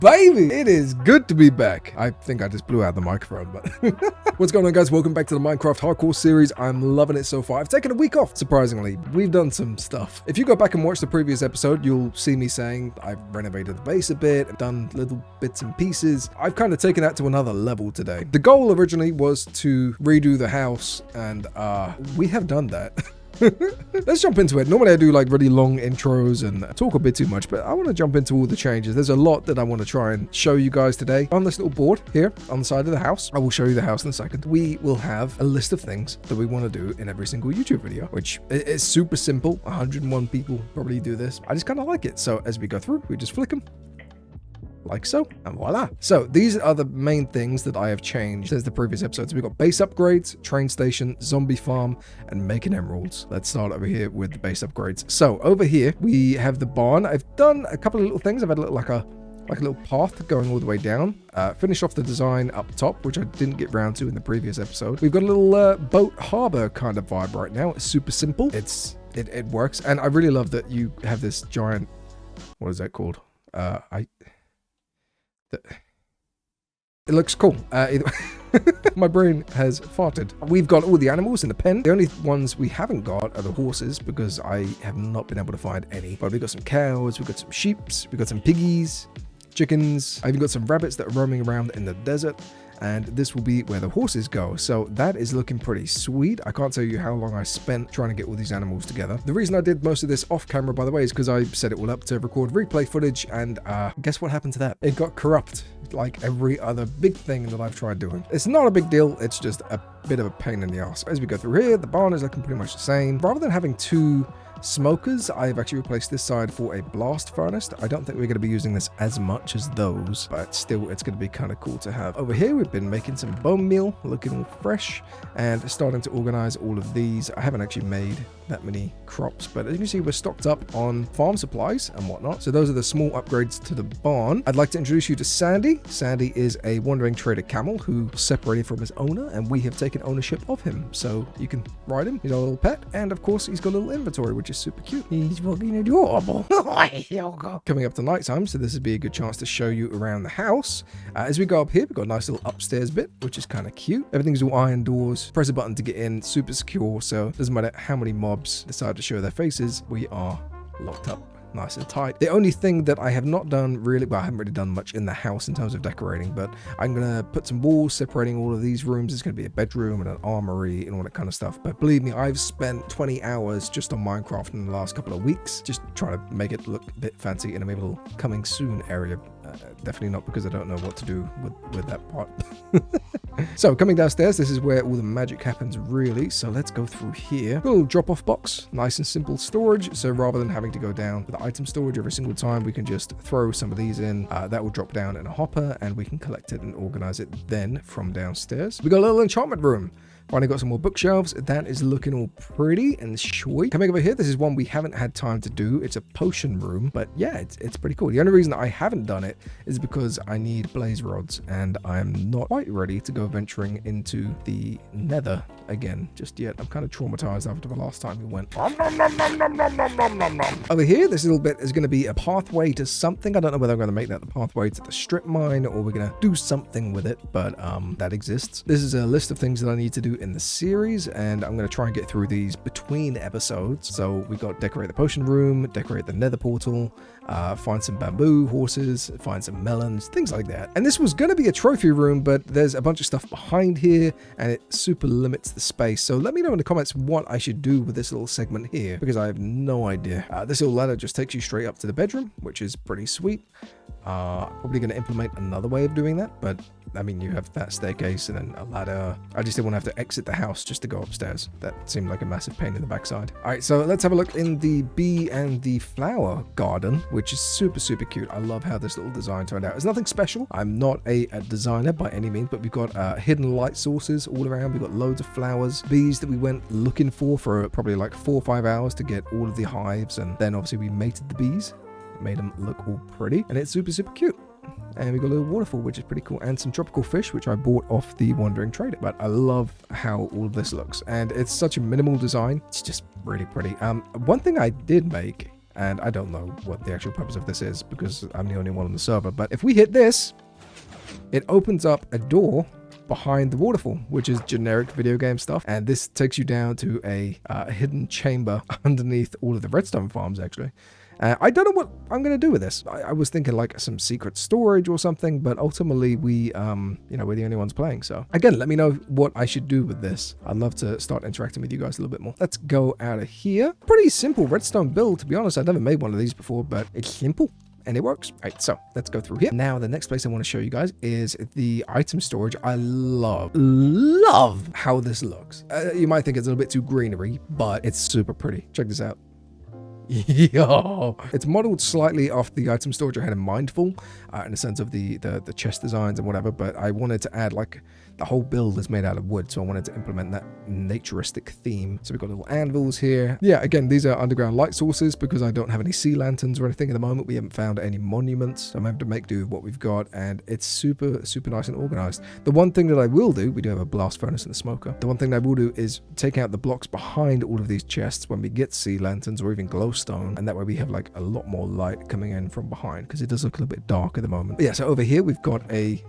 baby! It is good to be back. I think I just blew out the microphone, but what's going on, guys? Welcome back to the Minecraft Hardcore series. I'm loving it so far. I've taken a week off, surprisingly. We've done some stuff. If you go back and watch the previous episode, you'll see me saying I've renovated the base a bit, I've done little bits and pieces. I've kind of taken that to another level today. The goal originally was to redo the house, and we have done that. Let's jump into it. Normally I do like really long intros and talk a bit too much, but I want to jump into all the changes. There's a lot that I want to try and show you guys today. On this little board here on the side of the house, I will show you the house in a second. We will have a list of things that we want to do in every single YouTube video, which is super simple. 101 people probably do this. I just kind of like it. So as we go through, we just flick them. Like so, and voila. So these are the main things that I have changed since the previous episodes. We've got base upgrades, train station, zombie farm, and making emeralds. Let's start over here with the base upgrades. So over here, we have the barn. I've done a couple of little things. I've had like a little path going all the way down. Finished off the design up top, which I didn't get round to in the previous episode. We've got a little boat harbor kind of vibe right now. It's super simple. It works. And I really love that you have this giant, what is that called? It looks cool. My brain has farted. We've got all the animals in the pen. The only ones we haven't got are the horses, because I have not been able to find any. But we've got some cows, we've got some sheep, we've got some piggies, chickens. I've even got some rabbits that are roaming around in the desert. And this will be where the horses go. So that is looking pretty sweet. I can't tell you how long I spent trying to get all these animals together. The reason I did most of this off camera, by the way, is because I set it all up to record replay footage, and guess what happened to that? It got corrupt, like every other big thing that I've tried doing. It's not a big deal, it's just a bit of a pain in the ass. As we go through here, the barn is looking pretty much the same. Rather than having two smokers, I've actually replaced this side for a blast furnace. I don't think we're going to be using this as much as those, but still it's going to be kind of cool to have. Over here we've been making some bone meal, looking all fresh, and starting to organize all of these. I haven't actually made that many crops, but as you can see, we're stocked up on farm supplies and whatnot. So those are the small upgrades to the barn. I'd like to introduce you to Sandy. Sandy is a wandering trader camel who separated from his owner, and we have taken ownership of him, so you can ride him. He's our little pet, and of course he's got a little inventory, which is super cute. He's fucking adorable. Coming up to nighttime, so this would be a good chance to show you around the house. As we go up here, we've got a nice little upstairs bit, which is kind of cute. Everything's all iron doors. Press a button to get in, super secure, so it doesn't matter how many mobs decide to show their faces, we are locked up nice and tight. The only thing that I have not done really, well, I haven't really done much in the house in terms of decorating, but I'm gonna put some walls separating all of these rooms. It's gonna be a bedroom and an armory and all that kind of stuff. But believe me, I've spent 20 hours just on Minecraft in the last couple of weeks, just trying to make it look a bit fancy in a little coming soon area. Definitely not because I don't know what to do with that part. So coming downstairs, this is where all the magic happens really. So let's go through here. A little drop-off box, nice and simple storage. So rather than having to go down to the item storage every single time, we can just throw some of these in. That will drop down in a hopper, and we can collect it and organize it then from downstairs. We got a little enchantment room. Finally got some more bookshelves. That is looking all pretty and sweet. Coming over here, this is one we haven't had time to do. It's a potion room, but yeah, it's pretty cool. The only reason I haven't done it is because I need blaze rods, and I'm not quite ready to go venturing into the nether again just yet. I'm kind of traumatized after the last time we went. Over here, this little bit is going to be a pathway to something. I don't know whether I'm going to make that the pathway to the strip mine, or we're going to do something with it, but that exists. This is a list of things that I need to do in the series, and I'm going to try and get through these between episodes. So we got decorate the potion room, decorate the nether portal, find some bamboo horses, find some melons, things like that. And this was going to be a trophy room, but there's a bunch of stuff behind here and it super limits the space. So let me know in the comments what I should do with this little segment here, because I have no idea. This little ladder just takes you straight up to the bedroom, which is pretty sweet. Probably going to implement another way of doing that, but I mean, you have that staircase and then a ladder. I just didn't want to have to exit the house just to go upstairs. That seemed like a massive pain in the backside. All right, so let's have a look in the bee and the flower garden, which is super, super cute. I love how this little design turned out. It's nothing special. I'm not a designer by any means, but we've got hidden light sources all around. We've got loads of flowers, bees that we went looking for probably like 4 or 5 hours to get all of the hives. And then obviously we mated the bees, made them look all pretty, and it's super, super cute. And we got a little waterfall, which is pretty cool, and some tropical fish, which I bought off the Wandering Trader. But I love how all of this looks, and it's such a minimal design. It's just really pretty. One thing I did make And I don't know what the actual purpose of this is because I'm the only one on the server. But if we hit this, it opens up a door behind the waterfall, which is generic video game stuff. And this takes you down to a hidden chamber underneath all of the redstone farms, actually. I don't know what I'm going to do with this. I was thinking like some secret storage or something, but ultimately we're the only ones playing. So again, let me know what I should do with this. I'd love to start interacting with you guys a little bit more. Let's go out of here. Pretty simple redstone build, to be honest. I've never made one of these before, but it's simple. And it works. All right, so let's go through here. Now, the next place I want to show you guys is the item storage. I love how this looks. You might think it's a little bit too greenery, but it's super pretty. Check this out. Yo, it's modeled slightly off the item storage I had in Mindful, in the sense of the chest designs and whatever, but I wanted to add, like, the whole build is made out of wood, so I wanted to implement that naturistic theme. So we've got little anvils here. Yeah, again, these are underground light sources because I don't have any sea lanterns or anything at the moment. We haven't found any monuments, so I'm having to make do with what we've got, and it's super, super nice and organized. The one thing that I will do, we do have a blast furnace and a smoker. The one thing that I will do is take out the blocks behind all of these chests when we get sea lanterns or even glowstone, and that way we have like a lot more light coming in from behind because it does look a little bit dark at the moment. But yeah, so over here we've got a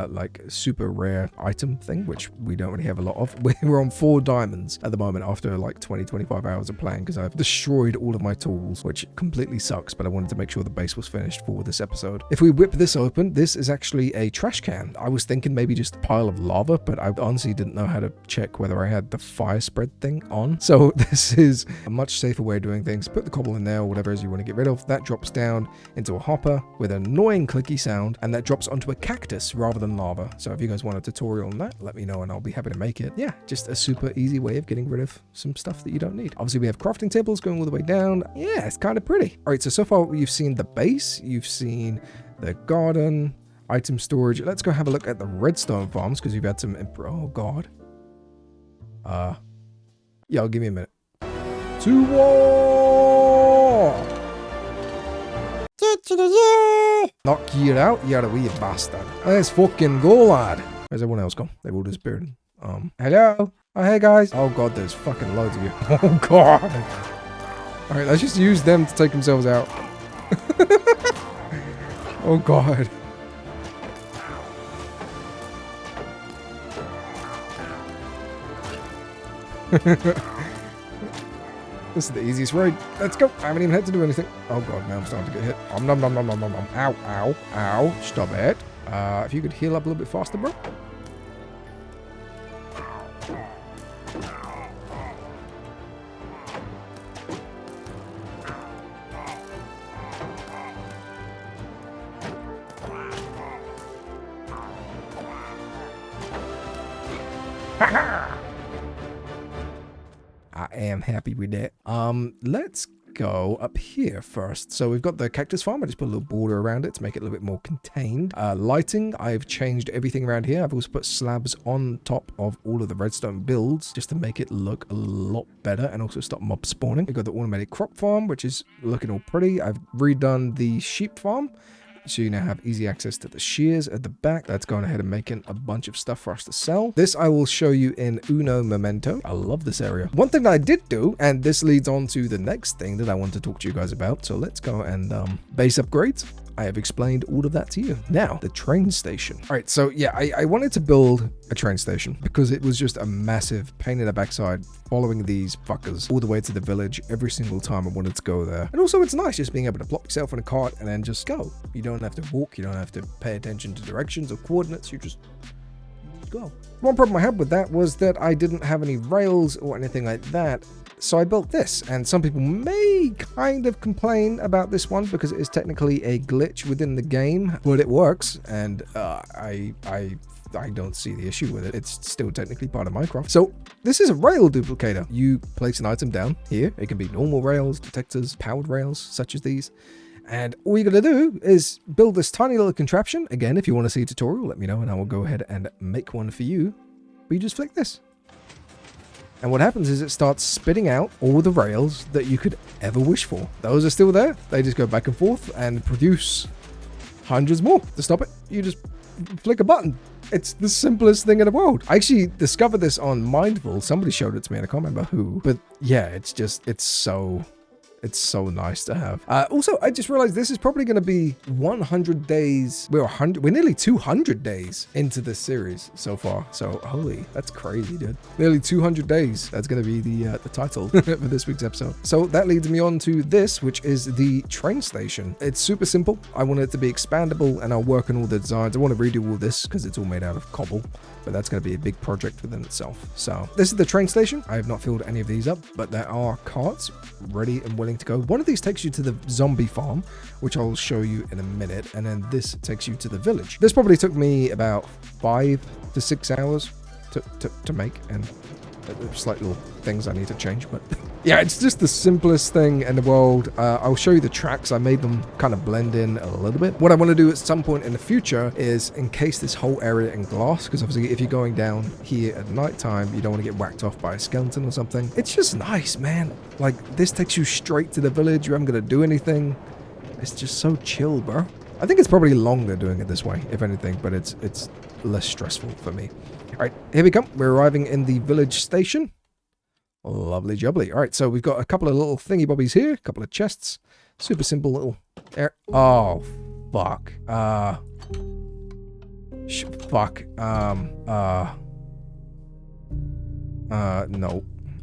like super rare item thing, which we don't really have a lot of. We're on 4 diamonds at the moment after like 20-25 hours of playing because I've destroyed all of my tools, which completely sucks, but I wanted to make sure the base was finished for this episode. If we whip this open, this is actually a trash can. I was thinking maybe just a pile of lava, but I honestly didn't know how to check whether I had the fire spread thing on. So this is a much safer way of doing things. Put the cobble in there or whatever it is you want to get rid of. That drops down into a hopper with an annoying clicky sound, and that drops onto a cactus rather than lava. So if you guys want a tutorial on that, let me know and I'll be happy to make it. Yeah, just a super easy way of getting rid of some stuff that you don't need. Obviously we have crafting tables going all the way down. Yeah, it's kind of pretty. All right, so far you've seen the base, you've seen the garden, item storage. Let's go have a look at the redstone farms because you've had some oh god. Yo, give me a minute. To war! Knock you out, you're a wee bastard. Let's fucking go, lad. Where's everyone else gone? They've all disappeared. Hello? Oh, hey, guys. Oh, God, there's fucking loads of you. Oh, God. All right, let's just use them to take themselves out. Oh, God. This is the easiest road. Let's go. I haven't even had to do anything. Oh, God, now I'm starting to get hit. Nom, nom, nom, nom, nom, nom. Ow, ow, ow. Stop it. If you could heal up a little bit faster, bro. I am happy with that. Let's go up here first. So we've got the cactus farm. I just put a little border around it to make it a little bit more contained. Lighting, I've changed everything around here. I've also put slabs on top of all of the redstone builds just to make it look a lot better and also stop mob spawning. We've got the automated crop farm, which is looking all pretty. I've redone the sheep farm, so you now have easy access to the shears at the back. That's going ahead and making a bunch of stuff for us to sell. This I will show you in Uno Momento. I love this area. One thing that I did do, and this leads on to the next thing that I want to talk to you guys about. So let's go and base upgrades. I have explained all of that to you. Now, the train station. All right, so yeah, I wanted to build a train station because it was just a massive pain in the backside following these fuckers all the way to the village every single time I wanted to go there. And also it's nice just being able to plop yourself in a cart and then just go. You don't have to walk, you don't have to pay attention to directions or coordinates, you just go. One problem I had with that was that I didn't have any rails or anything like that. So I built this, and some people may kind of complain about this one because it is technically a glitch within the game, but it works, and I don't see the issue with it. It's still technically part of Minecraft. So this is a rail duplicator. You place an item down here. It can be normal rails, detectors, powered rails, such as these. And all you gotta do is build this tiny little contraption. Again, if you want to see a tutorial, let me know, and I will go ahead and make one for you. But you just flick this. And what happens is it starts spitting out all the rails that you could ever wish for. Those are still there. They just go back and forth and produce hundreds more. To stop it, you just flick a button. It's the simplest thing in the world. I actually discovered this on Mindful. Somebody showed it to me and I can't remember who. But yeah, it's so It's so nice to have. Also, I just realized this is probably going to be 100 days. We're nearly 200 days into this series so far. So, holy, that's crazy, dude. Nearly 200 days. That's going to be the title for this week's episode. So that leads me on to this, which is the train station. It's super simple. I want it to be expandable, and I'll work on all the designs. I want to redo all this because it's all made out of cobble, but that's going to be a big project within itself. So this is the train station. I have not filled any of these up, but there are carts ready and willing to go. One of these takes you to the zombie farm, which I'll show you in a minute, and then this takes you to the village. This probably took me about 5 to 6 hours to make, and slight little things I need to change, but yeah, it's just the simplest thing in the world. I'll show you the tracks. I made them kind of blend in a little bit. What I want to do at some point in the future is encase this whole area in glass, because obviously if you're going down here at nighttime, you don't want to get whacked off by a skeleton or something. It's just nice, man. Like, this takes you straight to the village. You haven't got to do anything. It's just so chill, bro. I think it's probably longer doing it this way, if anything, but it's less stressful for me. All right, here we come. We're arriving in the village station. Lovely jubbly. All right, so we've got a couple of little thingy bobbies here, a couple of chests. Super simple little air. Oh, fuck. Fuck.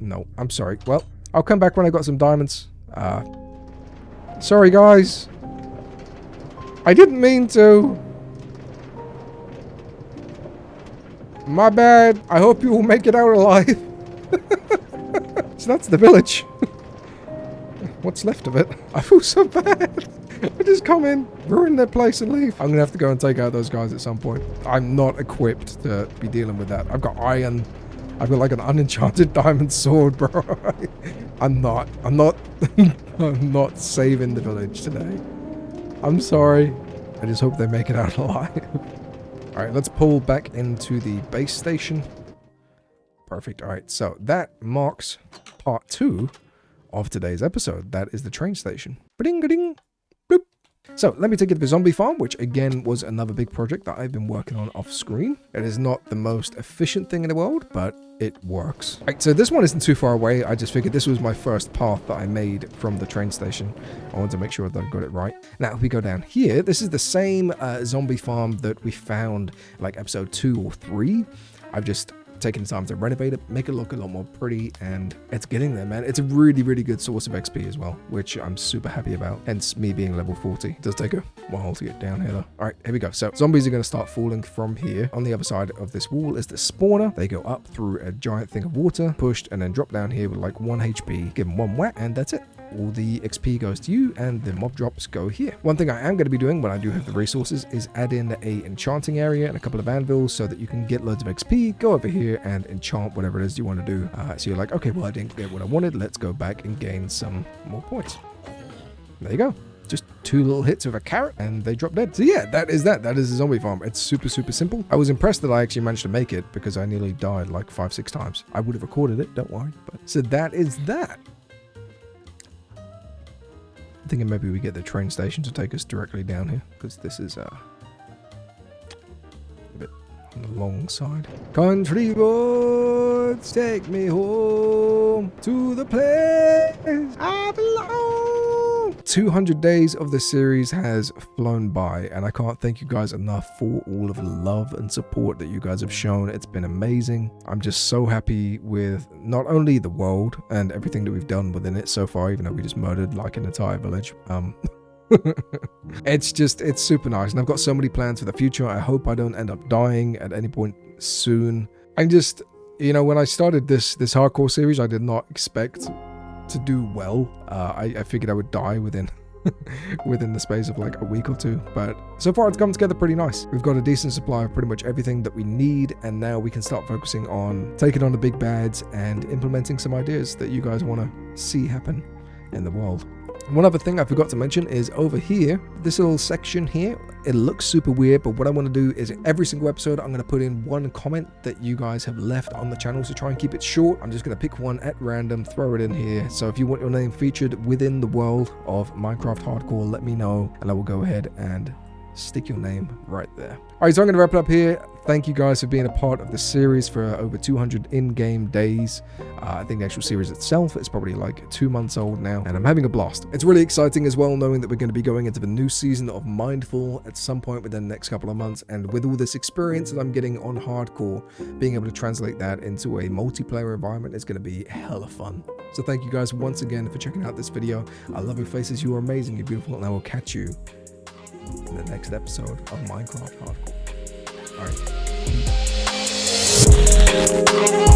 No. I'm sorry. Well, I'll come back when I got some diamonds. Sorry, guys. I didn't mean to. My bad. I hope you will make it out alive. So that's the village. What's left of it? I feel so bad. I just come in, ruin their place and leave. I'm going to have to go and take out those guys at some point. I'm not equipped to be dealing with that. I've got iron. I've got like an unenchanted diamond sword, bro. I'm not saving the village today. I'm sorry. I just hope they make it out alive. All right, let's pull back into the base station. Perfect. All right, so that marks part 2 of today's episode. That is the train station. Ba-ding-a-ding. Boop. So let me take you to the zombie farm, which again was another big project that I've been working on off screen. It is not the most efficient thing in the world, but it works. Right, so this one isn't too far away. I just figured this was my first path that I made from the train station. I wanted to make sure that I got it right. Now, if we go down here, this is the same zombie farm that we found like episode 2 or 3. I've just taking the time to renovate it, make it look a lot more pretty, and it's getting there, man. It's a really, really good source of XP as well, which I'm super happy about, hence me being level 40. It does take a while to get down here though. All right, here we go. So zombies are going to start falling from here. On the other side of this wall is the spawner. They go up through a giant thing of water, pushed, and then drop down here with like 1 HP, give them 1 whack, and that's it. All the XP goes to you, and the mob drops go here. One thing I am going to be doing when I do have the resources is add in a enchanting area and a couple of anvils so that you can get loads of XP, go over here and enchant whatever it is you want to do. So you're like, okay, well, I didn't get what I wanted. Let's go back and gain some more points. There you go. Just 2 little hits of a carrot and they drop dead. So yeah, that is the zombie farm. It's super, super simple. I was impressed that I actually managed to make it because I nearly died like 5-6 times. I would have recorded it, don't worry. But so that is that. I'm thinking maybe we get the train station to take us directly down here, because this is a bit on the long side. Country roads, take me home to the place I belong. 200 days of this series has flown by, and I can't thank you guys enough for all of the love and support that you guys have shown. It's been amazing. I'm just so happy with not only the world and everything that we've done within it so far, even though we just murdered like an entire village. It's super nice, and I've got so many plans for the future. I hope I don't end up dying at any point soon. I'm just, when I started this hardcore series, I did not expect to do well. I figured I would die within the space of like a week or 2, but so far it's come together pretty nice. We've got a decent supply of pretty much everything that we need, and now we can start focusing on taking on the big bads and implementing some ideas that you guys want to see happen in the world. One other thing I forgot to mention is over here, this little section here, it looks super weird, but what I want to do is every single episode, I'm going to put in 1 comment that you guys have left on the channel to try and keep it short. I'm just going to pick one at random, throw it in here. So if you want your name featured within the world of Minecraft Hardcore, let me know, and I will go ahead and stick your name right there. All right, so I'm going to wrap it up here. Thank you guys for being a part of the series for over 200 in-game days. I think the actual series itself is probably like 2 months old now, and I'm having a blast. It's really exciting as well, knowing that we're going to be going into the new season of Mindful at some point within the next couple of months, and with all this experience that I'm getting on hardcore, being able to translate that into a multiplayer environment is going to be hella fun. So thank you guys once again for checking out this video. I love your faces, you are amazing, you're beautiful, and I will catch you in the next episode of Minecraft Hardcore. All right.